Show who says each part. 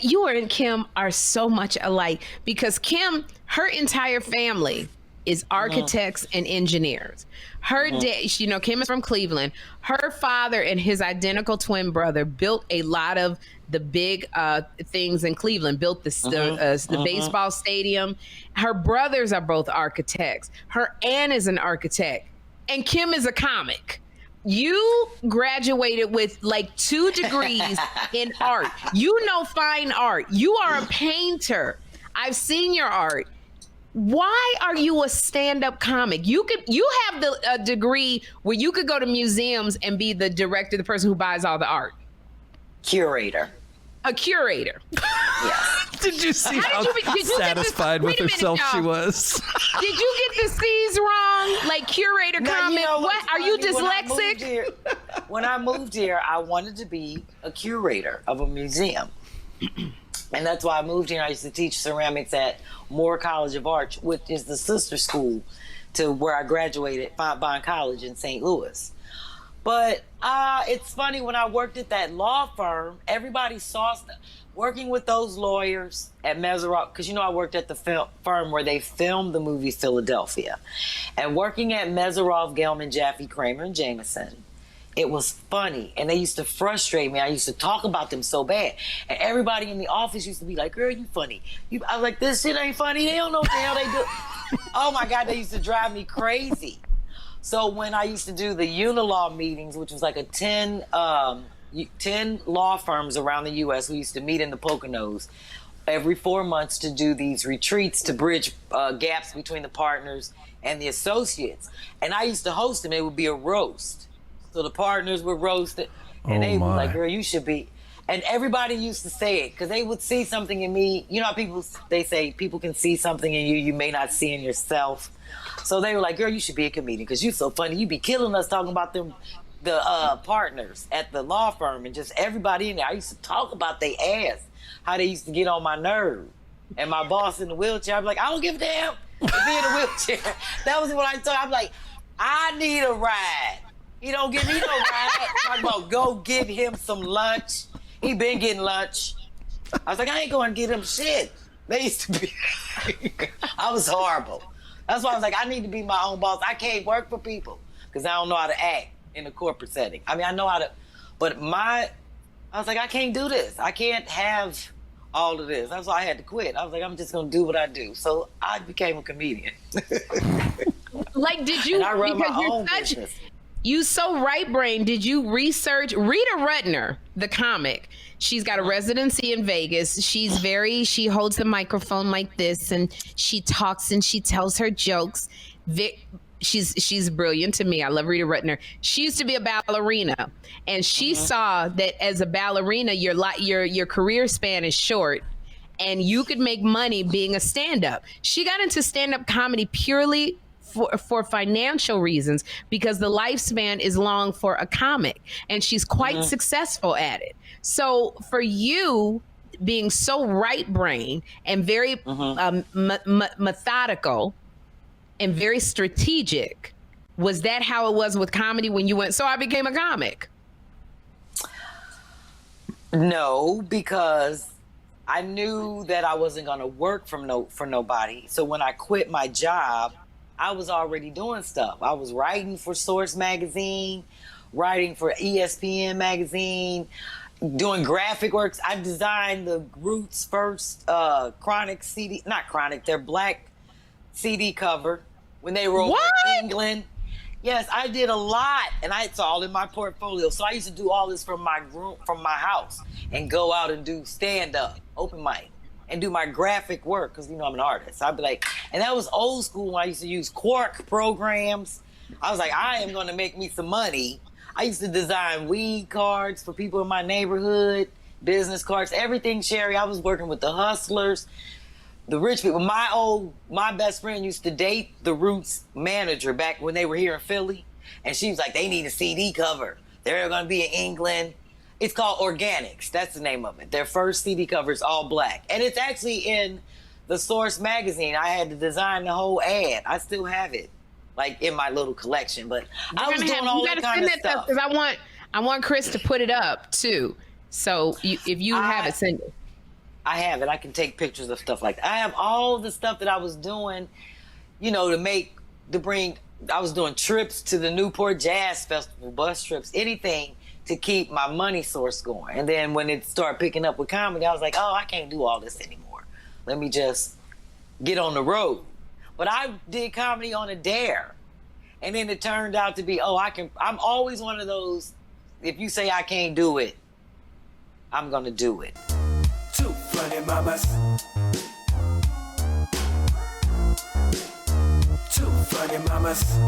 Speaker 1: You and Kym are so much alike because Kym, her entire family is architects and engineers. Her dad, you know, Kym is from Cleveland. Her father and his identical twin brother built a lot of the big things in Cleveland, built the baseball stadium. Her brothers are both architects. Her aunt is an architect. And Kym is a comic. You graduated with like 2 degrees in art. You know fine art. You are a painter. I've seen your art. Why are you a stand-up comic? You have a degree where you could go to museums and be the director, the person who buys all the art.
Speaker 2: Curator.
Speaker 1: A curator.
Speaker 2: Yes.
Speaker 3: Did you see how satisfied with herself she was?
Speaker 1: Did you get the C's wrong? Like curator comment? What? Are you dyslexic?
Speaker 2: When I moved here, I wanted to be a curator of a museum. And that's why I moved here. I used to teach ceramics at Moore College of Art, which is the sister school to where I graduated, Fontbonne College in St. Louis. But it's funny, when I worked at that law firm, everybody saw stuff. Working with those lawyers at Meseroff, because you know I worked at the firm where they filmed the movie Philadelphia. And working at Meseroff, Gelman, Jaffe, Kramer, and Jameson, it was funny. And they used to frustrate me. I used to talk about them so bad. And everybody in the office used to be like, girl, you funny. I was like, this shit ain't funny. They don't know what the hell they do. Oh my God, they used to drive me crazy. So when I used to do the Unilaw meetings, which was like a 10 law firms around the U.S. We used to meet in the Poconos every 4 months to do these retreats to bridge gaps between the partners and the associates. And I used to host them. It would be a roast. So the partners would roast it. And they were like, girl, you should be. And everybody used to say it because they would see something in me. You know how they say people can see something in you you may not see in yourself. So they were like, girl, you should be a comedian because you're so funny. You be killing us talking about them. The partners at the law firm and just everybody in there. I used to talk about their ass, how they used to get on my nerve. And my boss in the wheelchair, I'm like, I don't give a damn to be in a wheelchair. That was what I told. I'm like, I need a ride. He don't give me no ride. Talking about go get him some lunch. He been getting lunch. I was like, I ain't going to get him shit. They used to be. I was horrible. That's why I was like, I need to be my own boss. I can't work for people because I don't know how to act in a corporate setting. I mean, I know how to, but I was like, I can't do this. I can't have all of this. That's why I had to quit. I was like, I'm just going to do what I do. So I became a comedian.
Speaker 1: Like, did you,
Speaker 2: and I run
Speaker 1: because
Speaker 2: my
Speaker 1: you're
Speaker 2: own
Speaker 1: such,
Speaker 2: business.
Speaker 1: you so right brain, did you research Rita Rudner, the comic? She's got a residency in Vegas. She holds the microphone like this and she talks and she tells her jokes. She's brilliant to me. I love Rita Rudner. She used to be a ballerina, and she saw that as a ballerina, your career span is short, and you could make money being a stand-up. She got into stand-up comedy purely for financial reasons because the lifespan is long for a comic, and she's quite successful at it. So for you, being so right-brained and very methodical and very strategic, was that how it was with comedy when you went, so I became a comic?
Speaker 2: No, because I knew that I wasn't going to work for nobody. So when I quit my job, I was already doing stuff. I was writing for Source Magazine, writing for ESPN Magazine, doing graphic works. I designed the Roots' first Chronic CD, not Chronic, their black CD cover when they were over in England. Yes, I did a lot, and it's all in my portfolio. So I used to do all this from my room, from my house, and go out and do stand-up, open mic, and do my graphic work because, you know, I'm an artist. I'd be like, and that was old school when I used to use Quark programs. I was like, I am going to make me some money. I used to design weed cards for people in my neighborhood, business cards, everything, Sherri. I was working with the hustlers, the rich people. My best friend used to date the Roots manager back when they were here in Philly. And she was like, they need a CD cover. They're going to be in England. It's called Organics. That's the name of it. Their first CD cover is all black. And it's actually in the Source magazine. I had to design the whole ad. I still have it, like, in my little collection. But I was doing all that kind of stuff.
Speaker 1: Because I want Chris to put it up, too. So if you have it, send it.
Speaker 2: I have it. I can take pictures of stuff like that. I have all the stuff that I was doing, you know, I was doing trips to the Newport Jazz Festival, bus trips, anything to keep my money source going. And then when it started picking up with comedy, I was like, oh, I can't do all this anymore. Let me just get on the road. But I did comedy on a dare. And then it turned out to be, I'm always one of those, if you say I can't do it, I'm going to do it.
Speaker 4: Two funny mamas. Two funny mamas.